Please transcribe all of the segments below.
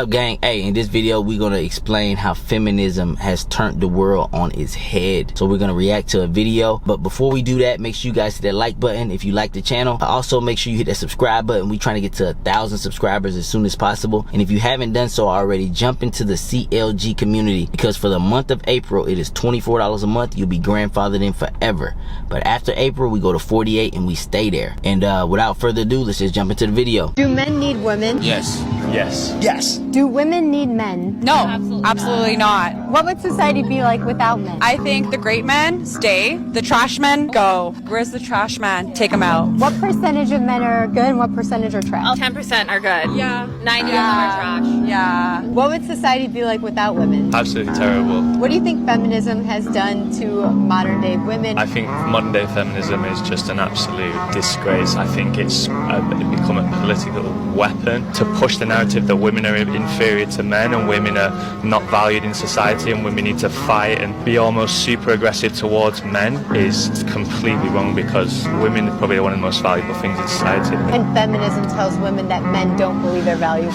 Up, gang? Hey, in this video we're gonna explain how feminism has turned the world on its head. So we're gonna react to a video, but before we do that, make sure you guys hit that like button if you like the channel. Also make sure you hit that subscribe button. We're trying to get to 1,000 subscribers as soon as possible, and if you haven't done so already, jump into the CLG community, because for the month of April it is $24 a month. You'll be grandfathered in forever, but after April we go to 48 and we stay there. And without further ado, let's just jump into the video. Do men need women? Yes. Yes. Yes. Do women need men? No, absolutely not. What would society be like without men? I think the great men stay, the trash men go. Where's the trash man? Take them out. What percentage of men are good and what percentage are trash? 10% are good. Yeah. 90 of them are trash. Yeah. What would society be like without women? Absolutely terrible. What do you think feminism has done to modern day women? I think modern day feminism is just an absolute disgrace. I think it's become a political weapon to push the narrative that women are inferior to men and women are not valued in society and women need to fight and be almost super aggressive towards men is completely wrong, because women are probably one of the most valuable things in society. And feminism tells women that men don't believe they're valuable.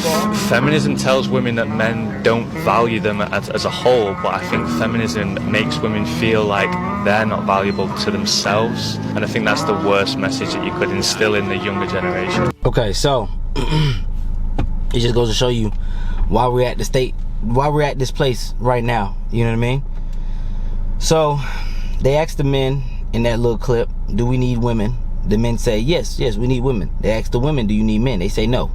Feminism tells women that men don't value them as a whole, but I think feminism makes women feel like they're not valuable to themselves, and I think that's the worst message that you could instill in the younger generation. Okay, so it just goes to show you why we're at this place right now. You know what I mean? So they asked the men in that little clip, do we need women? The men say yes, we need women. They asked the women, do you need men? They say no,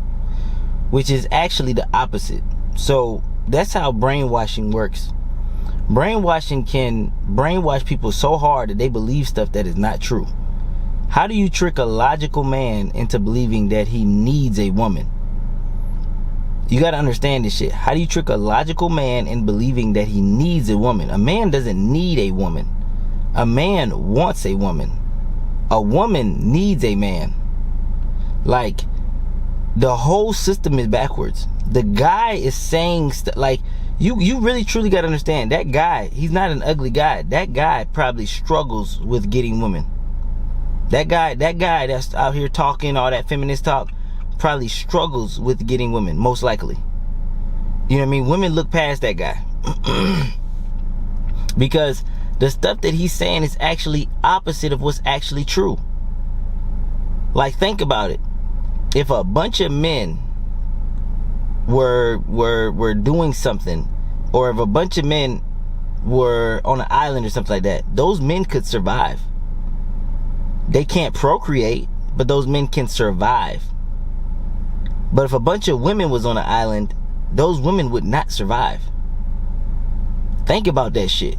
which is actually the opposite. So that's how brainwashing works. Brainwashing can brainwash people so hard that they believe stuff that is not true. How do you trick a logical man into believing that he needs a woman? You gotta understand this shit. How do you trick a logical man in believing that he needs a woman? A man doesn't need a woman. A man wants a woman. A woman needs a man. Like, the whole system is backwards. The guy is saying like, you really truly gotta understand, that guy, he's not an ugly guy. That guy probably struggles with getting women. That guy that's out here talking all that feminist talk probably struggles with getting women, most likely. You know what I mean? Women look past that guy because the stuff that he's saying is actually opposite of what's actually true. Like, think about it. If a bunch of men were doing something, or if a bunch of men were on an island or something like that, those men could survive. They can't procreate, but those men can survive. But if a bunch of women was on an island, those women would not survive. Think about that shit.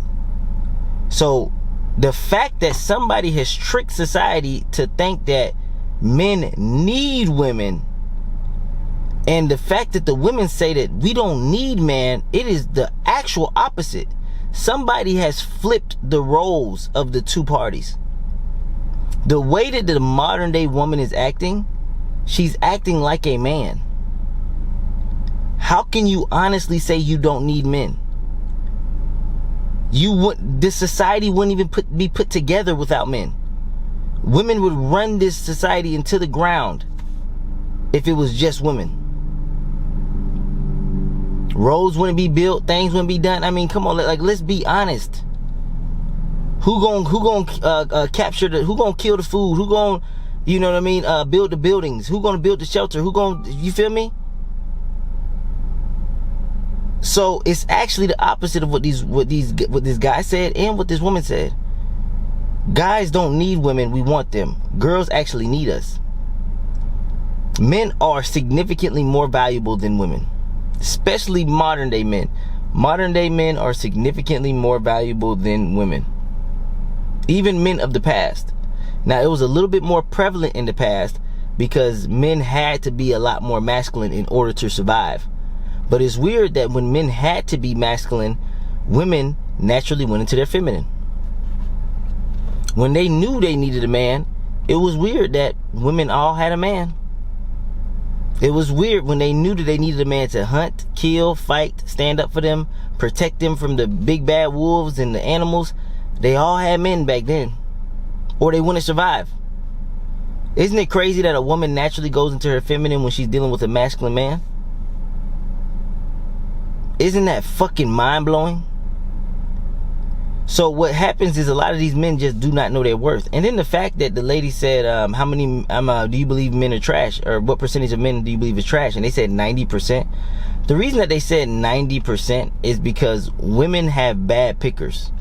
So the fact that somebody has tricked society to think that men need women, and the fact that the women say that we don't need men, it is the actual opposite. Somebody has flipped the roles of the two parties. The way that the modern day woman is acting, she's acting like a man. How can you honestly say you don't need men? This society wouldn't even be put together without men. Women would run this society into the ground if it was just women. Roads wouldn't be built, things wouldn't be done. I mean, come on, like, let's be honest. Who gonna capture who gonna kill the food? Who gonna, you know what I mean, build the buildings? Who gonna build the shelter? Who gonna, you feel me? So it's actually the opposite of what this guy said and what this woman said. Guys don't need women, we want them. Girls actually need us. Men are significantly more valuable than women, especially modern day men. Modern day men are significantly more valuable than women. Even men of the past. Now, it was a little bit more prevalent in the past because men had to be a lot more masculine in order to survive. But it's weird that when men had to be masculine, women naturally went into their feminine. When they knew they needed a man, it was weird that women all had a man. It was weird when they knew that they needed a man to hunt, kill, fight, stand up for them, protect them from the big bad wolves and the animals. They all had men back then, or they wouldn't survive. Isn't it crazy that a woman naturally goes into her feminine when she's dealing with a masculine man? Isn't that fucking mind-blowing? So what happens is a lot of these men just do not know their worth. And then the fact that the lady said, how many do you believe men are trash? Or what percentage of men do you believe is trash? And they said 90%. The reason that they said 90% is because women have bad pickers.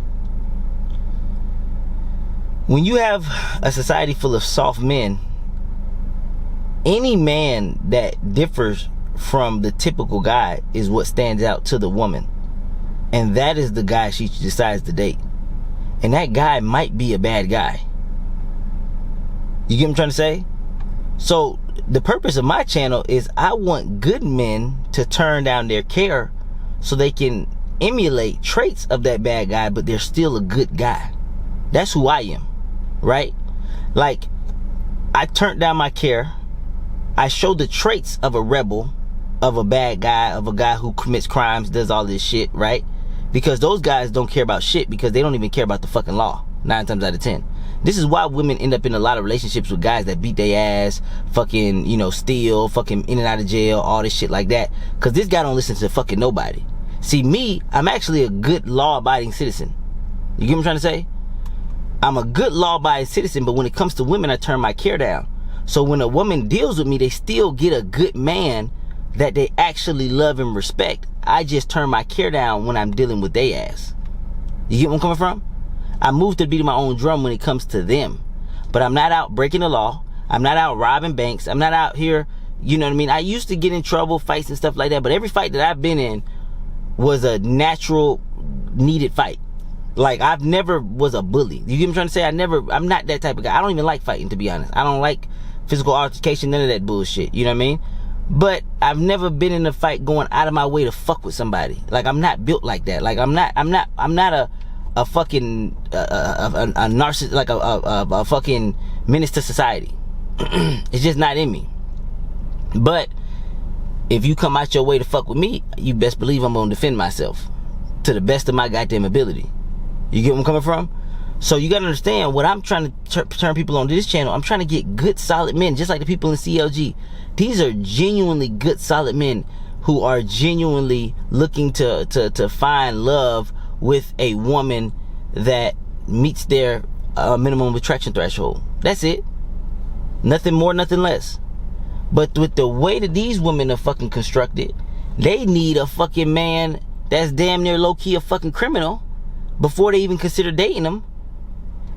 When you have a society full of soft men, any man that differs from the typical guy is what stands out to the woman. And that is the guy she decides to date. And that guy might be a bad guy. You get what I'm trying to say? So the purpose of my channel is I want good men to turn down their care so they can emulate traits of that bad guy, but they're still a good guy. That's who I am, right? Like, I turned down my care. I show the traits of a rebel, of a bad guy, of a guy who commits crimes, does all this shit, right? Because those guys don't care about shit, because they don't even care about the fucking law 9 times out of 10. This is why women end up in a lot of relationships with guys that beat their ass, fucking, you know, steal, fucking in and out of jail, all this shit like that. Because this guy don't listen to fucking nobody. See, me, I'm actually a good law-abiding citizen. You get what I'm trying to say? I'm a good law-abiding citizen, but when it comes to women, I turn my care down. So when a woman deals with me, they still get a good man that they actually love and respect. I just turn my care down when I'm dealing with their ass. You get where I'm coming from? I move to the beat of my own drum when it comes to them. But I'm not out breaking the law. I'm not out robbing banks. I'm not out here, you know what I mean? I used to get in trouble, fights and stuff like that, but every fight that I've been in was a natural, needed fight. Like, I've never was a bully. You get what I'm trying to say? I'm not that type of guy. I don't even like fighting, to be honest. I don't like physical altercation, none of that bullshit. You know what I mean? But I've never been in a fight going out of my way to fuck with somebody. Like, I'm not built like that. Like, I'm not a fucking a narcissist, like a fucking menace to society. It's just not in me. But if you come out your way to fuck with me, you best believe I'm gonna defend myself to the best of my goddamn ability. You get where I'm coming from? So you gotta understand what I'm trying to turn people on to this channel. I'm trying to get good, solid men, just like the people in CLG. These are genuinely good, solid men who are genuinely looking to find love with a woman that meets their minimum attraction threshold. That's it. Nothing more, nothing less. But with the way that these women are fucking constructed, they need a fucking man that's damn near low-key a fucking criminal before they even consider dating them.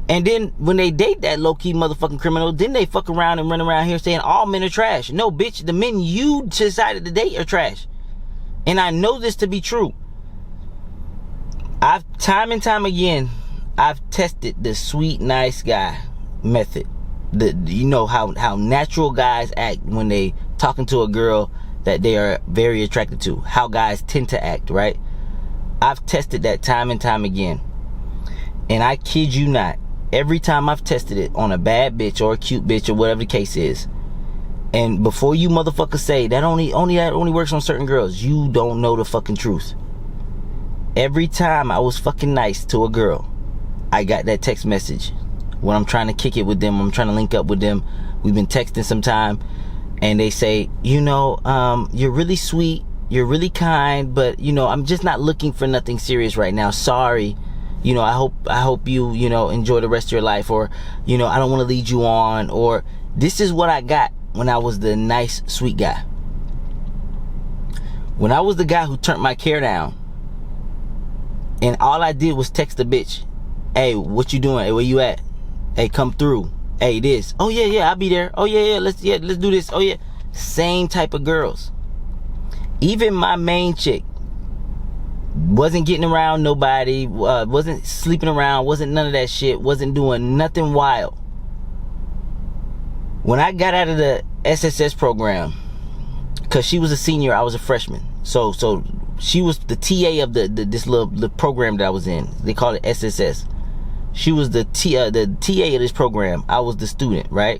And then when they date that low-key motherfucking criminal, then they fuck around and run around here saying all men are trash. No, bitch, the men you decided to date are trash. And I know this to be true. Time and time again, I've tested the sweet, nice guy method. You know how natural guys act when they talking to a girl that they are very attracted to. How guys tend to act, right? I've tested that time and time again. And I kid you not, every time I've tested it on a bad bitch or a cute bitch or whatever the case is, and before you motherfuckers say that only works on certain girls, you don't know the fucking truth. Every time I was fucking nice to a girl, I got that text message when I'm trying to kick it with them, I'm trying to link up with them, we've been texting some time, and they say, you know, you're really sweet, you're really kind, but you know, I'm just not looking for nothing serious right now, sorry. You know, I hope you know, enjoy the rest of your life, or, you know, I don't want to lead you on, or this is what I got when I was the nice, sweet guy. When I was the guy who turned my care down, and all I did was text the bitch, hey, what you doing? Hey, where you at? Hey, come through. Hey, this. Oh yeah, I'll be there. Oh yeah, let's do this. Oh yeah. Same type of girls. Even my main chick wasn't getting around nobody, wasn't sleeping around, wasn't none of that shit, wasn't doing nothing wild. When I got out of the SSS program, because she was a senior, I was a freshman, so she was the TA of this little program that I was in. They call it SSS. She was the TA of this program. I was the student, right?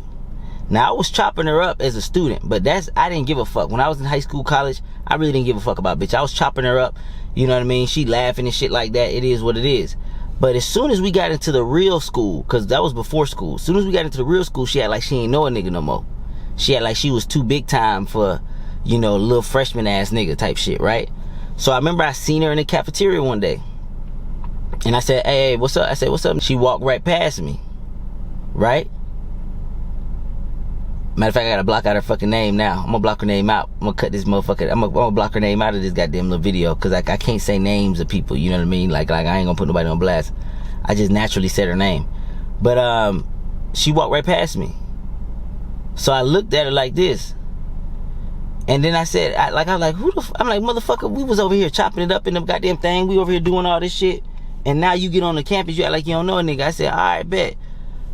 Now, I was chopping her up as a student, but I didn't give a fuck. When I was in high school, college, I really didn't give a fuck about bitch. I was chopping her up, you know what I mean? She laughing and shit like that. It is what it is. But as soon as we got into the real school, because that was before school, as soon as we got into the real school, she had like she ain't know a nigga no more. She had like she was too big time for, you know, little freshman ass nigga type shit, right? So I remember I seen her in the cafeteria one day. And I said, hey, what's up? I said, what's up? She walked right past me. Right? Matter of fact, I gotta block out her fucking name now. I'm gonna block her name out. I'm gonna cut this motherfucker. I'm gonna block her name out of this goddamn little video. Cause I can't say names of people, you know what I mean? Like I ain't gonna put nobody on blast. I just naturally said her name. But she walked right past me. So I looked at her like this. And then I said, I'm like, motherfucker, we was over here chopping it up in the goddamn thing. We over here doing all this shit. And now you get on the campus, you act like you don't know a nigga. I said, all right, bet.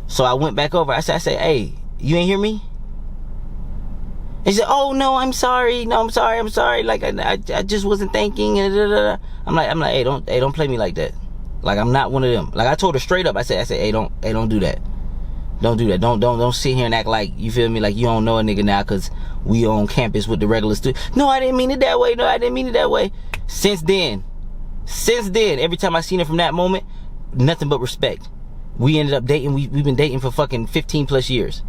So I went back over. I said, hey, you ain't hear me? And she said, oh no, I'm sorry. No, I'm sorry. Like I just wasn't thinking. I'm like, hey, don't play me like that. Like I'm not one of them. Like I told her straight up. I said, hey, don't do that. Don't do that. Don't sit here and act like, you feel me, like you don't know a nigga now because we on campus with the regular students. No, I didn't mean it that way. No, I didn't mean it that way. Since then, every time I seen her from that moment, nothing but respect. We ended up dating. We've been dating for fucking 15 plus years.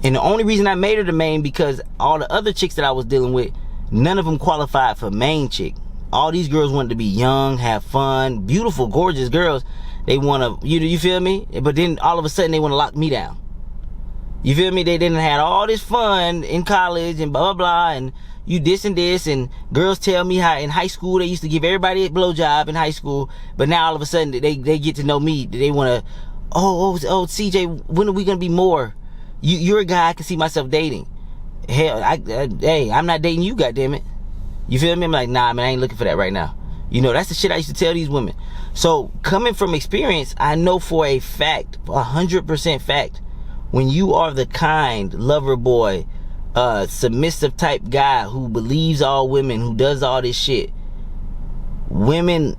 And the only reason I made her the main because all the other chicks that I was dealing with, none of them qualified for main chick. All these girls wanted to be young, have fun, beautiful, gorgeous girls. They want to, you feel me? But then all of a sudden they want to lock me down. You feel me? They didn't have all this fun in college and blah, blah, blah. And you this and this. And girls tell me how in high school they used to give everybody a blowjob in high school. But now all of a sudden they get to know me. They want to, oh, CJ, when are we going to be more? You're a guy I can see myself dating. Hell, hey, I'm not dating you, goddammit. You feel me? I'm like, nah, man, I ain't looking for that right now. You know, that's the shit I used to tell these women. So, coming from experience, I know for a fact, 100% fact, when you are the kind, lover boy, submissive type guy who believes all women, who does all this shit, women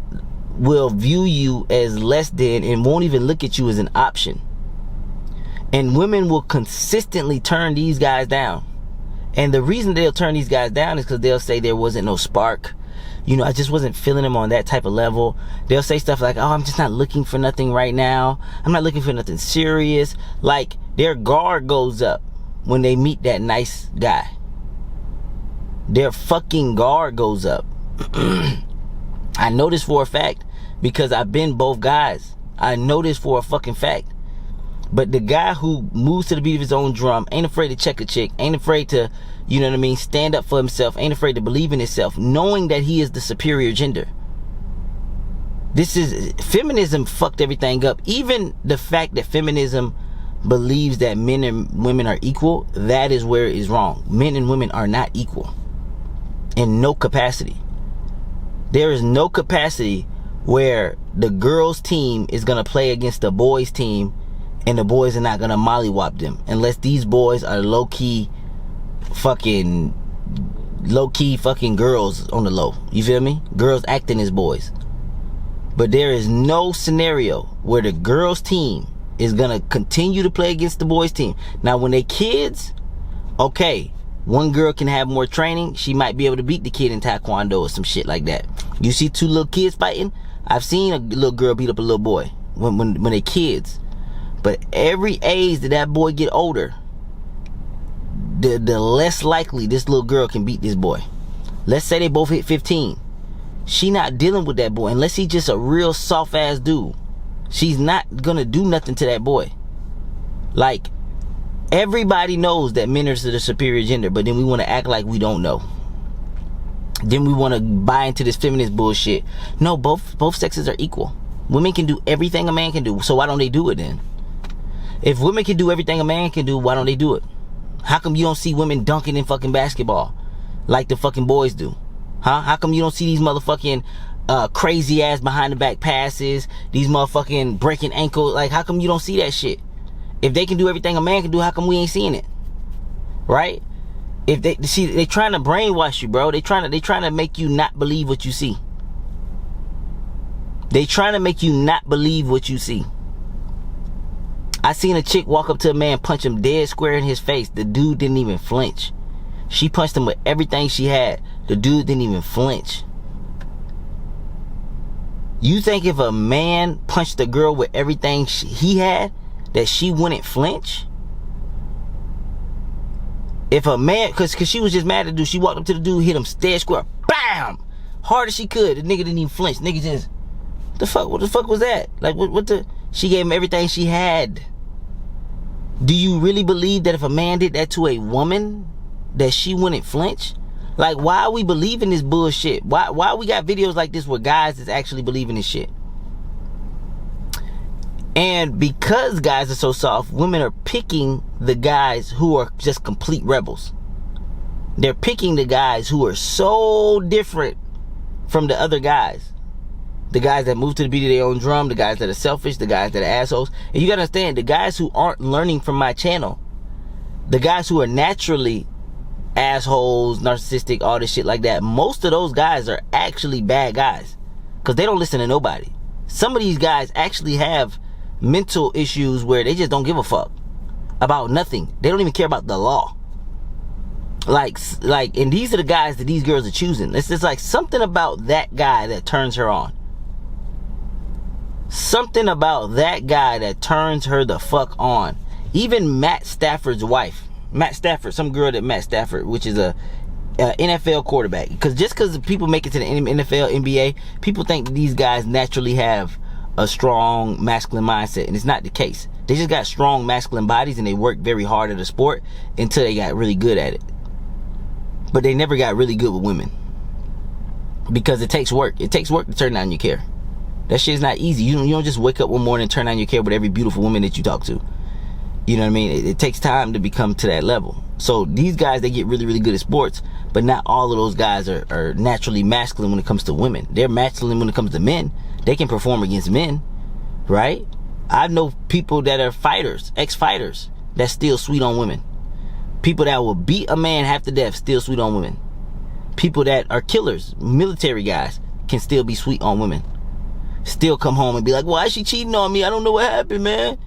will view you as less than and won't even look at you as an option. And women will consistently turn these guys down. And the reason they'll turn these guys down is because they'll say there wasn't no spark. You know, I just wasn't feeling them on that type of level. They'll say stuff like, oh, I'm just not looking for nothing right now. I'm not looking for nothing serious. Like, their guard goes up when they meet that nice guy. Their fucking guard goes up. I know this for a fact because I've been both guys. I know this for a fucking fact. But the guy who moves to the beat of his own drum, ain't afraid to check a chick, ain't afraid to, you know what I mean, stand up for himself, ain't afraid to believe in himself, knowing that he is the superior gender. Feminism fucked everything up. Even the fact that feminism believes that men and women are equal, that is where it is wrong. Men and women are not equal. In no capacity. There is no capacity where the girls' team is going to play against the boys' team and the boys are not gonna mollywop them unless these boys are low-key fucking girls on the low. You feel me? Girls acting as boys. But there is no scenario where the girls' team is gonna continue to play against the boys' team. Now when they kids, okay, one girl can have more training. She might be able to beat the kid in taekwondo or some shit like that. You see two little kids fighting? I've seen a little girl beat up a little boy when they kids. But every age that boy get older, the less likely this little girl can beat this boy. Let's say they both hit 15. She not dealing with that boy unless he's just a real soft ass dude. She's not gonna do nothing to that boy. Like, everybody knows that men are the superior gender, but then we want to act like we don't know. Then we want to buy into this feminist bullshit. No, both sexes are equal. Women can do everything a man can do, so why don't they do it then? If women can do everything a man can do, why don't they do it? How come you don't see women dunking in fucking basketball like the fucking boys do? Huh? How come you don't see these motherfucking crazy ass behind the back passes, these motherfucking breaking ankle? Like, how come you don't see that shit? If they can do everything a man can do, how come we ain't seeing it? Right? If they trying to brainwash you, bro. They trying to make you not believe what you see. They trying to make you not believe what you see. I seen a chick walk up to a man, punch him dead square in his face. The dude didn't even flinch. She punched him with everything she had. The dude didn't even flinch. You think if a man punched a girl with everything he had, that she wouldn't flinch? If a man, cause she was just mad at the dude, she walked up to the dude, hit him dead square, bam! hard as she could. The nigga didn't even flinch. Nigga just, what the fuck was that? Like, she gave him everything she had. Do you really believe that if a man did that to a woman, that she wouldn't flinch? Like, why are we believing this bullshit? Why we got videos like this where guys is actually believing this shit? And because guys are so soft, women are picking the guys who are just complete rebels. They're picking the guys who are so different from the other guys. The guys that move to the beat of their own drum, the guys that are selfish, the guys that are assholes. And you gotta understand, the guys who aren't learning from my channel, the guys who are naturally assholes, narcissistic, all this shit like that, most of those guys are actually bad guys. Because they don't listen to nobody. Some of these guys actually have mental issues where they just don't give a fuck about nothing. They don't even care about the law. Like, and these are the guys that these girls are choosing. It's just like something about that guy that turns her on. Something about that guy that turns her the fuck on. Even Matt Stafford's wife. Matt Stafford, some girl that Matt Stafford, which is a NFL quarterback. Because just because people make it to the NFL, NBA, people think that these guys naturally have a strong masculine mindset, and it's not the case. They just got strong masculine bodies and they work very hard at a sport until they got really good at it. But they never got really good with women. Because it takes work. It takes work to turn down your care. That shit's not easy. You don't just wake up one morning and turn on your care with every beautiful woman that you talk to. You know what I mean? It takes time to become to that level. So these guys, they get really, really good at sports, but not all of those guys are naturally masculine when it comes to women. They're masculine when it comes to men. They can perform against men, right? I know people that are fighters, ex-fighters, that still sweet on women. People that will beat a man half to death, still sweet on women. People that are killers, military guys, can still be sweet on women. Still come home and be like, why is she cheating on me? I don't know what happened, man.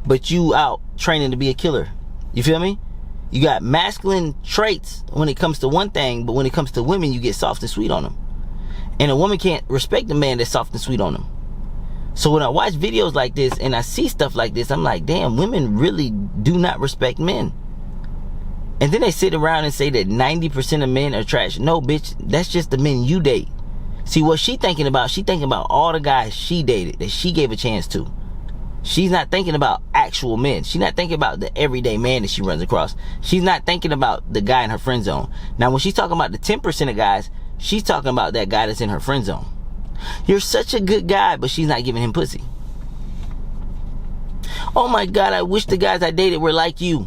But you out training to be a killer. You feel me? You got masculine traits when it comes to one thing, but when it comes to women, you get soft and sweet on them. And a woman can't respect a man that's soft and sweet on them. So when I watch videos like this and I see stuff like this, I'm like, damn, women really do not respect men. And then they sit around and say that 90% of men are trash. No, bitch, that's just the men you date. See, what she thinking about all the guys she dated that she gave a chance to. She's not thinking about actual men. She's not thinking about the everyday man that she runs across. She's not thinking about the guy in her friend zone. Now, when she's talking about the 10% of guys, she's talking about that guy that's in her friend zone. You're such a good guy, but she's not giving him pussy. Oh my God, I wish the guys I dated were like you.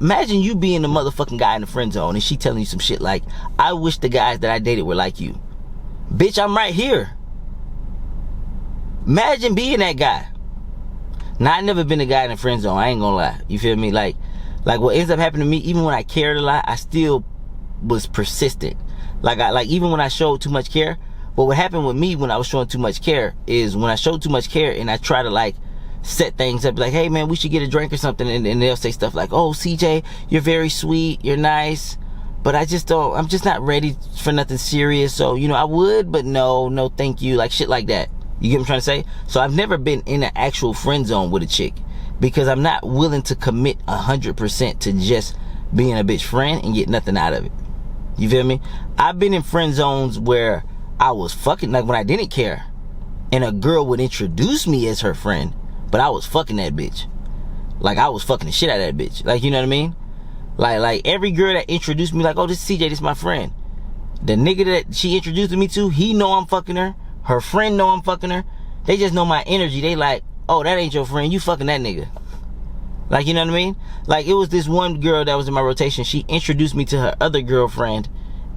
Imagine you being the motherfucking guy in the friend zone and she telling you some shit like, I wish the guys that I dated were like you. Bitch, I'm right here. Imagine being that guy. Now, I never been a guy in the friend zone. I ain't gonna lie. You feel me? Like what ends up happening to me, even when I cared a lot, I still was persistent. Like even when I showed too much care. But what happened with me when I was showing too much care is when I showed too much care and I try to like set things up like, hey man, we should get a drink or something, and they'll say stuff like, oh CJ, you're very sweet, you're nice, but I'm just not ready for nothing serious, so you know, I would, but no thank you, like shit like that. You get what I'm trying to say? So I've never been in an actual friend zone with a chick because I'm not willing to commit 100% to just being a bitch friend and get nothing out of it. You feel me? I've been in friend zones where I was fucking, like when I didn't care and a girl would introduce me as her friend, but I was fucking that bitch. Like I was fucking the shit out of that bitch. Like, you know what I mean? Like every girl that introduced me, like, oh, this is CJ, this is my friend. The nigga that she introduced me to, he know I'm fucking her. Her friend know I'm fucking her. They just know my energy. They like, oh, that ain't your friend. You fucking that nigga. Like, you know what I mean? Like, it was this one girl that was in my rotation. She introduced me to her other girlfriend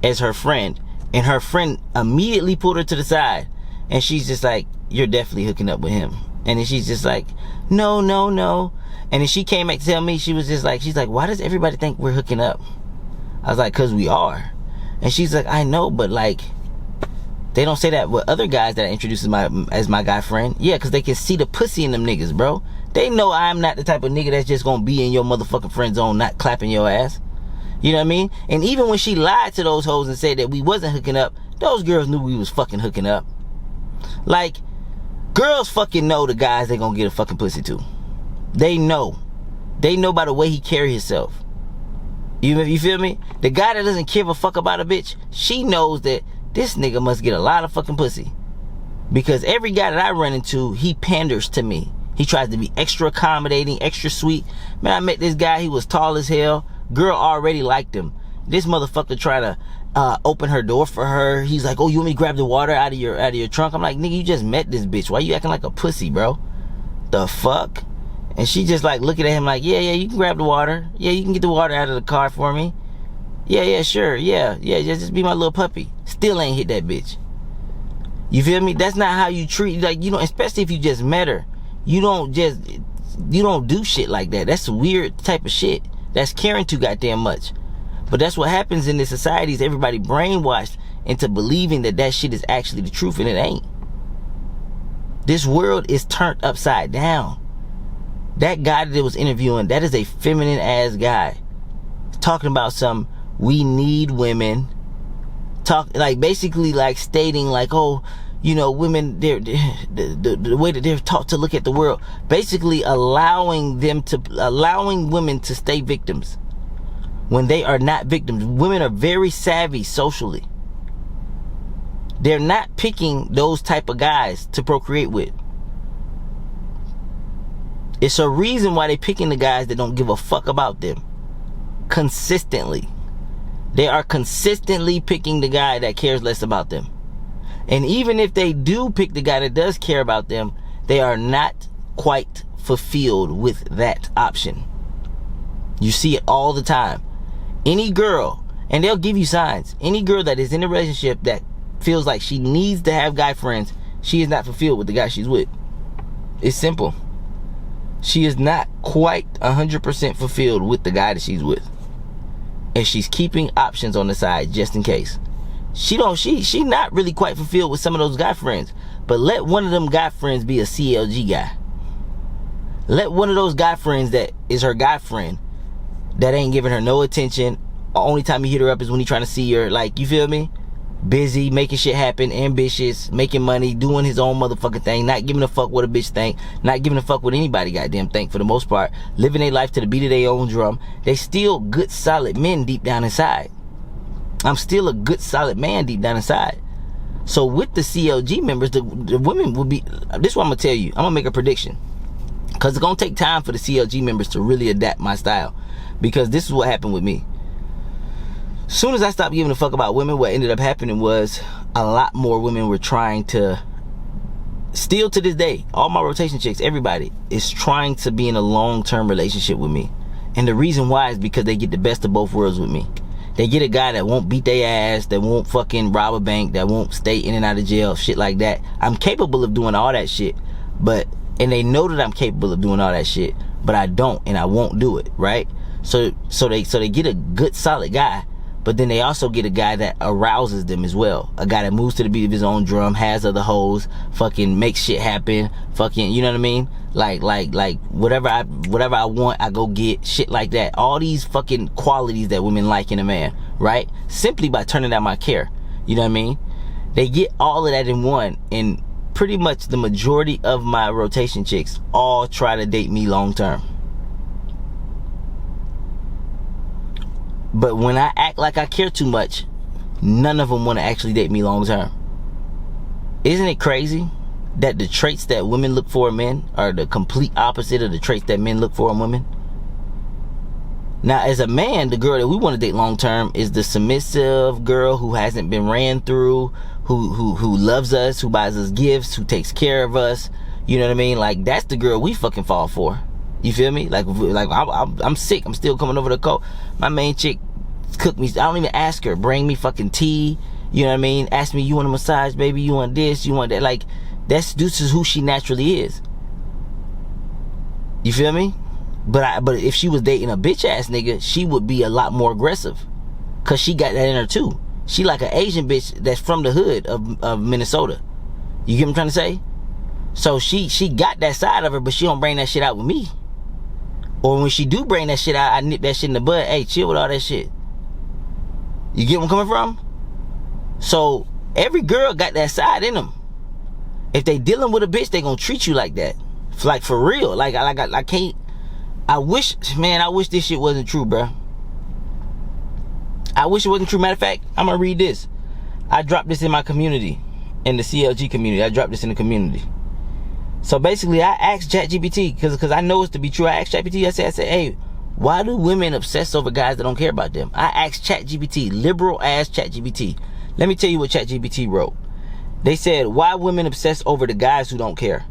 as her friend. And her friend immediately pulled her to the side. And she's just like, you're definitely hooking up with him. And then she's just like, no. And then she came back to tell me, she's like, why does everybody think we're hooking up? I was like, cause we are. And she's like, I know, but like, they don't say that with other guys that I introduce as my guy friend. Yeah, cause they can see the pussy in them niggas, bro. They know I'm not the type of nigga that's just gonna be in your motherfucking friend zone, not clapping your ass. You know what I mean? And even when she lied to those hoes and said that we wasn't hooking up, those girls knew we was fucking hooking up. Like, girls fucking know the guys they gonna get a fucking pussy to. They know. They know by the way he carry himself. You feel me? The guy that doesn't give a fuck about a bitch, she knows that this nigga must get a lot of fucking pussy. Because every guy that I run into, he panders to me. He tries to be extra accommodating, extra sweet. Man, I met this guy, he was tall as hell. Girl already liked him. This motherfucker tried to open her door for her. He's like, oh, you want me to grab the water out of your trunk? I'm like, nigga, you just met this bitch. Why you acting like a pussy, bro? The fuck? And she just like looking at him like, yeah, you can grab the water. Yeah, you can get the water out of the car for me. Yeah, sure. Yeah, just be my little puppy. Still ain't hit that bitch. You feel me? That's not how you treat, like, you know, especially if you just met her. You don't do shit like that. That's weird type of shit. That's caring too goddamn much. But that's what happens in this society, is everybody brainwashed into believing that that shit is actually the truth, and it ain't. This world is turned upside down. That guy that was interviewing, that is a feminine ass guy. Talking about some, we need women. Basically stating like, oh, you know, women, they're the way that they're taught to look at the world. Basically allowing women to stay victims when they are not victims. Women are very savvy socially. They're not picking those type of guys to procreate with. It's a reason why they're picking the guys that don't give a fuck about them. Consistently. They are consistently picking the guy that cares less about them. And even if they do pick the guy that does care about them, they are not quite fulfilled with that option. You see it all the time. Any girl, and they'll give you signs, any girl that is in a relationship that feels like she needs to have guy friends, she is not fulfilled with the guy she's with. It's simple. She is not quite 100% fulfilled with the guy that she's with. And she's keeping options on the side just in case. She not really quite fulfilled with some of those guy friends. But let one of them guy friends be a CLG guy. Let one of those guy friends that is her guy friend, that ain't giving her no attention. Only time you hit her up is when he trying to see her. Like, you feel me? Busy, making shit happen, ambitious, making money, doing his own motherfucking thing, not giving a fuck what a bitch think, not giving a fuck what anybody goddamn think for the most part, living their life to the beat of their own drum. They still good, solid men deep down inside. I'm still a good, solid man deep down inside. So with the CLG members, the women will be, this is what I'm going to tell you. I'm going to make a prediction. Because it's going to take time for the CLG members to really adapt my style. Because this is what happened with me. As soon as I stopped giving a fuck about women, what ended up happening was a lot more women were trying to, still to this day, all my rotation chicks, everybody is trying to be in a long-term relationship with me. And the reason why is because they get the best of both worlds with me. They get a guy that won't beat their ass, that won't fucking rob a bank, that won't stay in and out of jail, shit like that. I'm capable of doing all that shit, and they know that I'm capable of doing all that shit, but I don't, and I won't do it, right? So they get a good, solid guy. But then they also get a guy that arouses them as well. A guy that moves to the beat of his own drum, has other hoes, fucking makes shit happen, fucking, you know what I mean? Like whatever I want, I go get, shit like that. All these fucking qualities that women like in a man, right? Simply by turning down my care. You know what I mean? They get all of that in one, and pretty much the majority of my rotation chicks all try to date me long term. But when I act like I care too much, none of them want to actually date me long term. Isn't it crazy that the traits that women look for in men are the complete opposite of the traits that men look for in women? Now, as a man, the girl that we want to date long term is the submissive girl who hasn't been ran through, who loves us, who buys us gifts, who takes care of us. You know what I mean? Like, that's the girl we fucking fall for. You feel me? Like I'm sick. I'm still coming over the coat. My main chick cook me. I don't even ask her. Bring me fucking tea. You know what I mean? Ask me, you want a massage, baby? You want this? You want that? Like, this is who she naturally is. You feel me? But if she was dating a bitch ass nigga, she would be a lot more aggressive. Cause she got that in her too. She like an Asian bitch that's from the hood of Minnesota. You get what I'm trying to say? So she got that side of her, but she don't bring that shit out with me. Or when she do bring that shit out, I nip that shit in the bud. Hey, chill with all that shit. You get where I'm coming from? So every girl got that side in them. If they dealing with a bitch, they gonna treat you like that. Like for real. Like I can't. I wish this shit wasn't true, bro. I wish it wasn't true. Matter of fact, I'm gonna read this. I dropped this in my community, in the CLG community. I dropped this in the community. So basically, I asked ChatGPT, because I know it's to be true. I asked ChatGPT, I said, hey, why do women obsess over guys that don't care about them? I asked ChatGPT, liberal ass ChatGPT. Let me tell you what ChatGPT wrote. They said, why women obsess over the guys who don't care?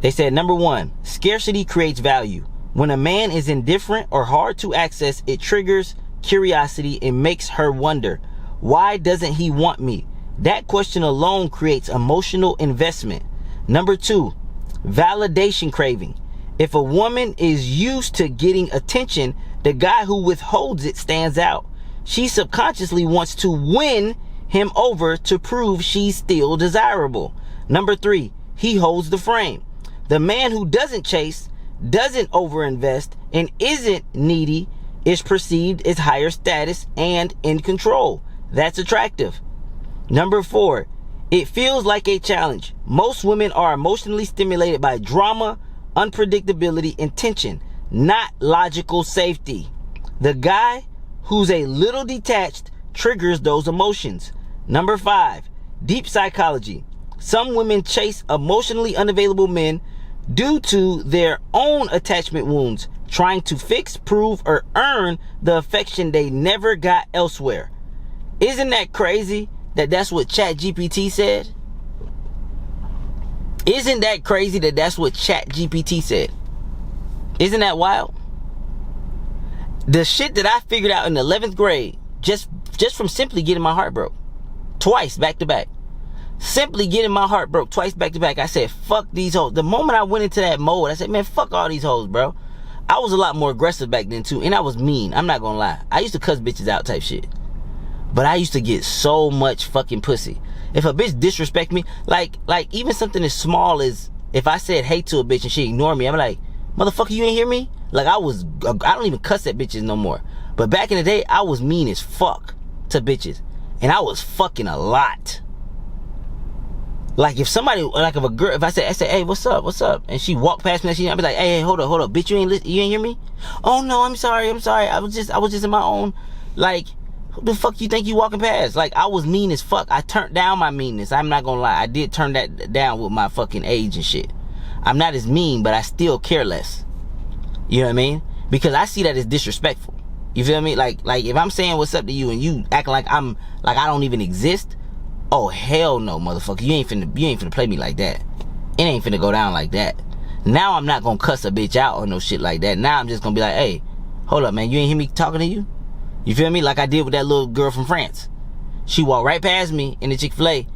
They said, number one, scarcity creates value. When a man is indifferent or hard to access, it triggers curiosity and makes her wonder, why doesn't he want me? That question alone creates emotional investment. Number two, validation craving. If a woman is used to getting attention, the guy who withholds it stands out. She subconsciously wants to win him over to prove she's still desirable. Number three, he holds the frame. The man who doesn't chase, doesn't overinvest, and isn't needy is perceived as higher status and in control. That's attractive. Number four, it feels like a challenge. Most women are emotionally stimulated by drama, unpredictability, and tension, not logical safety. The guy who's a little detached triggers those emotions. Number five, deep psychology. Some women chase emotionally unavailable men due to their own attachment wounds, trying to fix, prove, or earn the affection they never got elsewhere. Isn't that crazy that that's what ChatGPT said? Isn't that crazy that that's what ChatGPT said? Isn't that wild? The shit that I figured out in the 11th grade, just from simply getting my heart broke. Twice, back to back. Simply getting my heart broke twice back to back. I said, fuck these hoes. The moment I went into that mode, I said, man, fuck all these hoes, bro. I was a lot more aggressive back then too, and I was mean. I'm not gonna lie. I used to cuss bitches out type shit. But I used to get so much fucking pussy. If a bitch disrespect me, like even something as small as if I said hey to a bitch and she ignored me, I'm like, motherfucker, you ain't hear me? Like I don't even cuss at bitches no more. But back in the day, I was mean as fuck to bitches. And I was fucking a lot. Like if somebody, like if a girl, if I said, hey, what's up? And she walked past me and I'd be like, hey, hold up, bitch, you ain't hear me? Oh no, I'm sorry. I was just in my own, like, who the fuck you think you walking past? Like, I was mean as fuck. I turned down my meanness. I'm not gonna lie. I did turn that down with my fucking age and shit. I'm not as mean, but I still care less. You know what I mean? Because I see that as disrespectful. You feel me? Like if I'm saying what's up to you and you acting like I don't even exist, oh hell no, motherfucker. You ain't finna play me like that. It ain't finna go down like that. Now I'm not gonna cuss a bitch out or no shit like that. Now I'm just gonna be like, hey, hold up, man, you ain't hear me talking to you? You feel me? Like I did with that little girl from France. She walked right past me in the Chick-fil-A.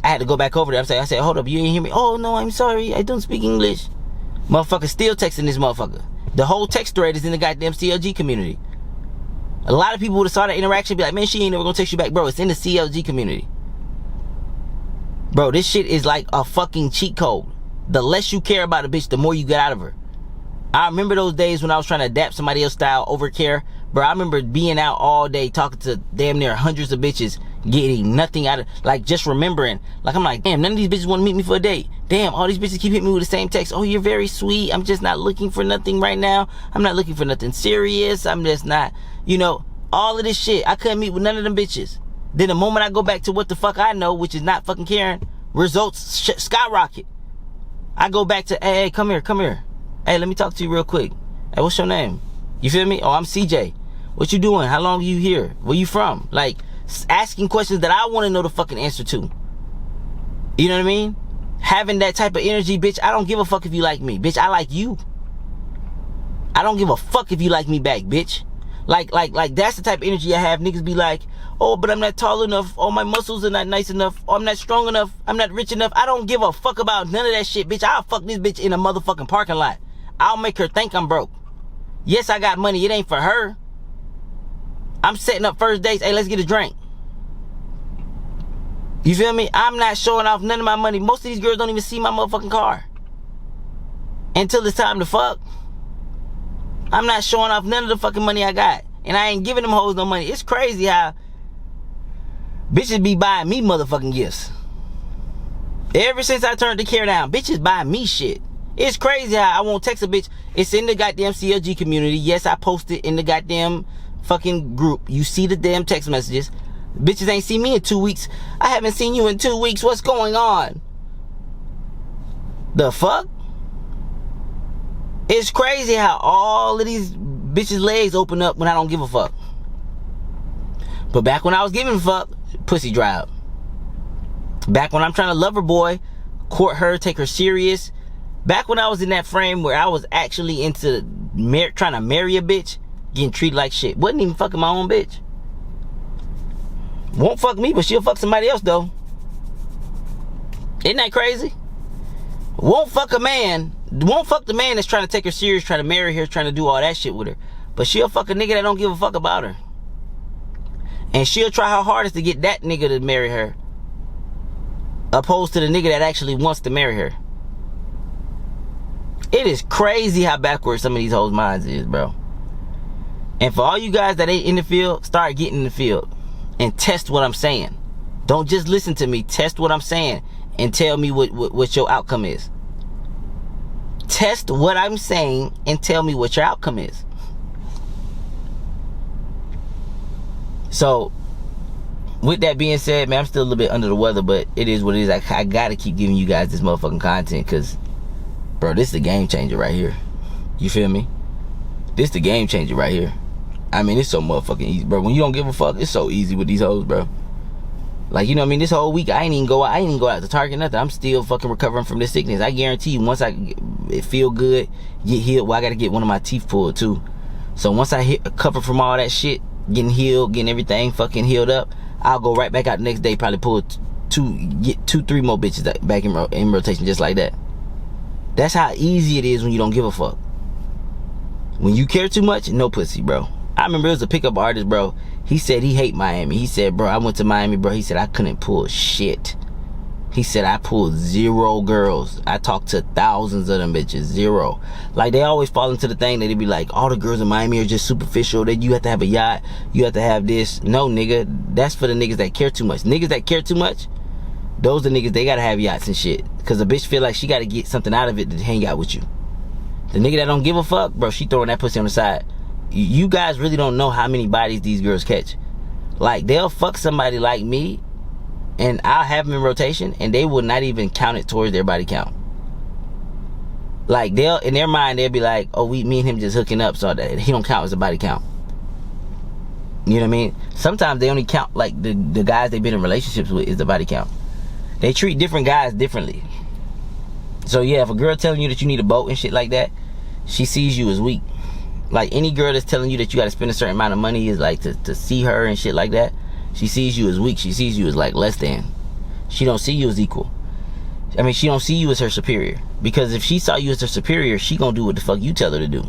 I had to go back over there. I said, hold up, you ain't hear me? Oh no, I'm sorry, I don't speak English. Motherfucker still texting this motherfucker. The whole text thread is in the goddamn CLG community. A lot of people would have saw that interaction and be like, man, she ain't never gonna text you back. Bro, it's in the CLG community. Bro, this shit is like a fucking cheat code. The less you care about a bitch, the more you get out of her. I remember those days when I was trying to adapt somebody else's style over care. Bro, I remember being out all day talking to damn near hundreds of bitches, getting nothing out of, like, just remembering. Like, I'm like, damn, none of these bitches want to meet me for a date. Damn, all these bitches keep hitting me with the same text. Oh, you're very sweet. I'm just not looking for nothing right now. I'm not looking for nothing serious. I'm just not, all of this shit. I couldn't meet with none of them bitches. Then the moment I go back to what the fuck I know, which is not fucking caring, results skyrocket. I go back to, hey, come here. Hey, let me talk to you real quick. Hey, what's your name? You feel me? Oh, I'm CJ. What you doing? How long are you here? Where you from? Like, asking questions that I want to know the fucking answer to. You know what I mean? Having that type of energy, bitch, I don't give a fuck if you like me. Bitch, I like you. I don't give a fuck if you like me back, bitch. Like, that's the type of energy I have. Niggas be like, oh, but I'm not tall enough. Oh, my muscles are not nice enough. Oh, I'm not strong enough. I'm not rich enough. I don't give a fuck about none of that shit, bitch. I'll fuck this bitch in a motherfucking parking lot. I'll make her think I'm broke. Yes, I got money. It ain't for her. I'm setting up first dates. Hey, let's get a drink. You feel me? I'm not showing off none of my money. Most of these girls don't even see my motherfucking car until it's time to fuck. I'm not showing off none of the fucking money I got. And I ain't giving them hoes no money. It's crazy how bitches be buying me motherfucking gifts. Ever since I turned the care down, bitches buy me shit. It's crazy how I won't text a bitch. It's in the goddamn CLG community. Yes, I posted in the goddamn fucking group. You see the damn text messages. Bitches ain't seen me in 2 weeks. I haven't seen you in 2 weeks. What's going on? The fuck? It's crazy how all of these bitches' legs open up when I don't give a fuck. But back when I was giving a fuck, pussy dry up. Back when I'm trying to love her boy, court her, take her serious. Back when I was in that frame where I was actually into trying to marry a bitch, getting treated like shit. Wasn't even fucking my own bitch. Won't fuck me, but she'll fuck somebody else though. Isn't that crazy? Won't fuck a man. Won't fuck the man that's trying to take her serious, trying to marry her, trying to do all that shit with her. But she'll fuck a nigga that don't give a fuck about her. And she'll try her hardest to get that nigga to marry her, opposed to the nigga that actually wants to marry her. It is crazy how backwards some of these hoes' minds is, bro. And for all you guys that ain't in the field, start getting in the field and test what I'm saying. Don't just listen to me. Test what I'm saying and tell me what your outcome is. Test what I'm saying and tell me what your outcome is. So, with that being said, man, I'm still a little bit under the weather, but it is what it is. I gotta keep giving you guys this motherfucking content, because, bro, this is the game changer right here. You feel me? This the game changer right here. I mean, it's so motherfucking easy, bro. When you don't give a fuck, it's so easy with these hoes, bro. Like, you know what I mean? This whole week, I ain't even go out to Target, nothing. I'm still fucking recovering from this sickness. I guarantee you, once it feel good, get healed, well, I gotta get one of my teeth pulled, too. So once I recover from all that shit, getting healed, getting everything fucking healed up, I'll go right back out the next day, probably pull get 2-3 more bitches back in rotation, just like that. That's how easy it is when you don't give a fuck. When you care too much, no pussy, bro. I remember it was a pickup artist, bro. He said he hate Miami. He said, bro, I went to Miami, bro. He said I couldn't pull shit. He said I pulled 0 girls. I talked to thousands of them bitches. 0. Like, they always fall into the thing that they be like, all the girls in Miami are just superficial. That you have to have a yacht. You have to have this. No, nigga. That's for the niggas that care too much. Niggas that care too much, those are niggas, they gotta have yachts and shit. Cause a bitch feel like she gotta get something out of it to hang out with you. The nigga that don't give a fuck, bro, she throwing that pussy on the side. You guys really don't know how many bodies these girls catch. Like, they'll fuck somebody like me, and I'll have them in rotation, and they will not even count it towards their body count. Like, in their mind, they'll be like, oh, me and him just hooking up, so that he don't count as a body count. You know what I mean? Sometimes they only count, like, the guys they've been in relationships with is the body count. They treat different guys differently. So, yeah, if a girl telling you that you need a boat and shit like that, she sees you as weak. Like, any girl that's telling you that you gotta spend a certain amount of money is like to see her and shit like that, she sees you as weak. She sees you as like less than. She don't see you as equal. I mean, she don't see you as her superior. Because if she saw you as her superior, she gonna do what the fuck you tell her to do.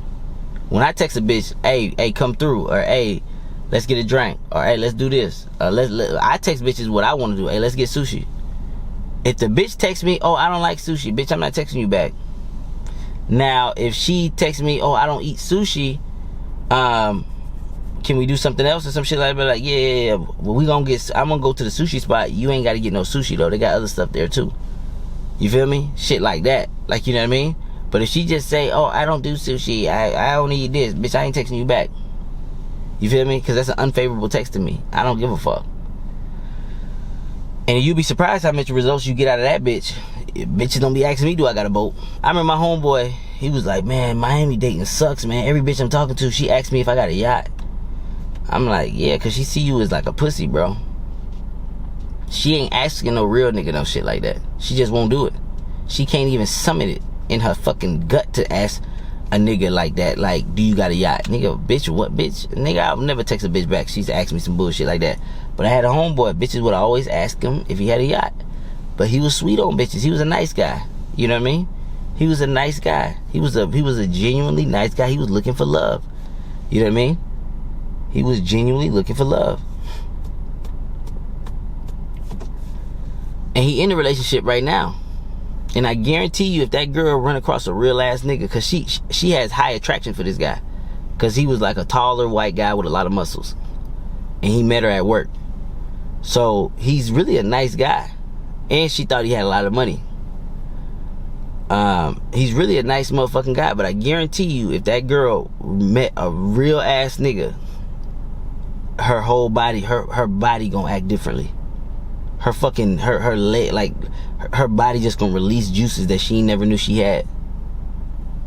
When I text a bitch, hey, come through, or hey, let's get a drink, or hey, let's do this, I text bitches what I want to do. Hey, let's get sushi. If the bitch texts me, oh, I don't like sushi, bitch, I'm not texting you back. Now, if she texts me, oh, I don't eat sushi, can we do something else or some shit like that? Like, yeah. Well, I'm gonna go to the sushi spot. You ain't gotta get no sushi though. They got other stuff there too. You feel me? Shit like that. Like, you know what I mean? But if she just say, oh, I don't do sushi, I only eat this, bitch, I ain't texting you back. You feel me? Because that's an unfavorable text to me. I don't give a fuck. And you'd be surprised how much results you get out of that bitch. Bitches don't be asking me, do I got a boat? I remember my homeboy, he was like, man, Miami dating sucks, man. Every bitch I'm talking to, she asks me if I got a yacht. I'm like, yeah, because she see you as like a pussy, bro. She ain't asking no real nigga no shit like that. She just won't do it. She can't even summon it in her fucking gut to ask a nigga like that, like, do you got a yacht? Nigga, bitch, what, bitch? Nigga, I'll never text a bitch back. She's asked me some bullshit like that. But I had a homeboy, bitches would always ask him if he had a yacht. But he was sweet on bitches. He was a nice guy. You know what I mean? He was a nice guy. He was a genuinely nice guy. He was looking for love. You know what I mean? He was genuinely looking for love. And he in a relationship right now. And I guarantee you, if that girl run across a real ass nigga, because she has high attraction for this guy, because he was like a taller white guy with a lot of muscles, and he met her at work. So he's really a nice guy, and she thought he had a lot of money. He's really a nice motherfucking guy, but I guarantee you, if that girl met a real ass nigga, her whole body, her body gonna act differently. Her fucking, her leg, like, her body just gonna release juices that she never knew she had.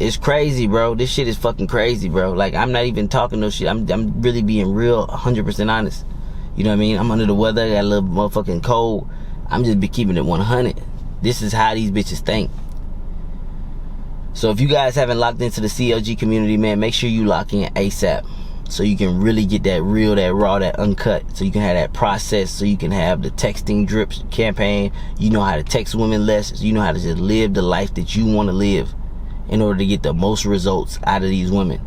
It's crazy, bro. This shit is fucking crazy, bro. Like, I'm not even talking no shit. I'm really being real, 100% honest. You know what I mean? I'm under the weather, got a little motherfucking cold. I'm just be keeping it 100. This is how these bitches think. So if you guys haven't locked into the CLG community, man, make sure you lock in ASAP. So you can really get that real, that raw, that uncut. So you can have that process. So you can have the texting drips campaign. You know how to text women less. So you know how to just live the life that you want to live in order to get the most results out of these women.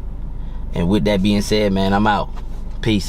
And with that being said, man, I'm out. Peace.